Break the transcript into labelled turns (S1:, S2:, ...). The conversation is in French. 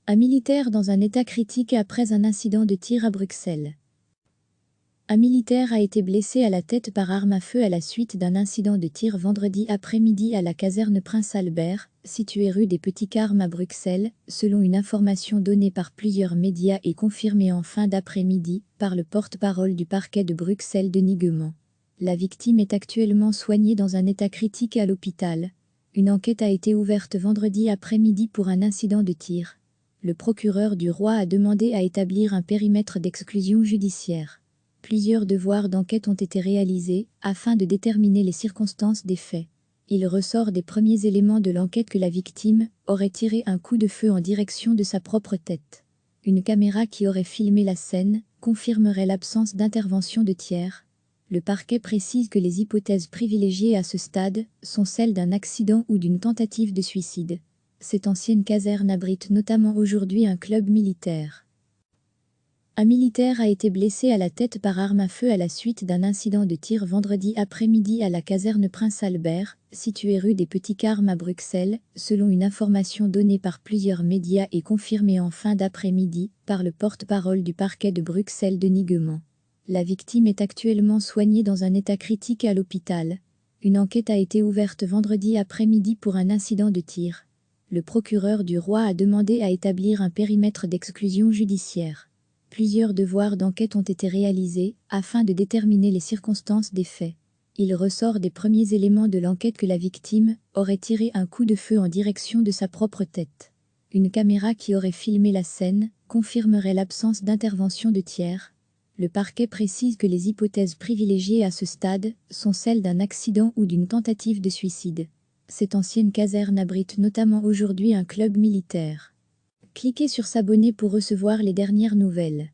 S1: Un militaire dans un état critique après un incident de tir à Bruxelles. Un militaire a été blessé à la tête par arme à feu à la suite d'un incident de tir vendredi après-midi à la caserne Prince Albert, située rue des Petits Carmes à Bruxelles, selon une information donnée par plusieurs médias et confirmée en fin d'après-midi par le porte-parole du parquet de Bruxelles Denis Guement. La victime est actuellement soignée dans un état critique à l'hôpital. Une enquête a été ouverte vendredi après-midi pour un incident de tir. Le procureur du Roi a demandé à établir un périmètre d'exclusion judiciaire. Plusieurs devoirs d'enquête ont été réalisés afin de déterminer les circonstances des faits. Il ressort des premiers éléments de l'enquête que la victime aurait tiré un coup de feu en direction de sa propre tête. Une caméra qui aurait filmé la scène confirmerait l'absence d'intervention de tiers. Le parquet précise que les hypothèses privilégiées à ce stade sont celles d'un accident ou d'une tentative de suicide. Cette ancienne caserne abrite notamment aujourd'hui un club militaire. Un militaire a été blessé à la tête par arme à feu à la suite d'un incident de tir vendredi après-midi à la caserne Prince Albert, située rue des Petits Carmes à Bruxelles, selon une information donnée par plusieurs médias et confirmée en fin d'après-midi par le porte-parole du parquet de Bruxelles Denis Guement. La victime est actuellement soignée dans un état critique à l'hôpital. Une enquête a été ouverte vendredi après-midi pour un incident de tir. Le procureur du Roi a demandé à établir un périmètre d'exclusion judiciaire. Plusieurs devoirs d'enquête ont été réalisés afin de déterminer les circonstances des faits. Il ressort des premiers éléments de l'enquête que la victime aurait tiré un coup de feu en direction de sa propre tête. Une caméra qui aurait filmé la scène confirmerait l'absence d'intervention de tiers. Le parquet précise que les hypothèses privilégiées à ce stade sont celles d'un accident ou d'une tentative de suicide. Cette ancienne caserne abrite notamment aujourd'hui un club militaire. Cliquez sur s'abonner pour recevoir les dernières nouvelles.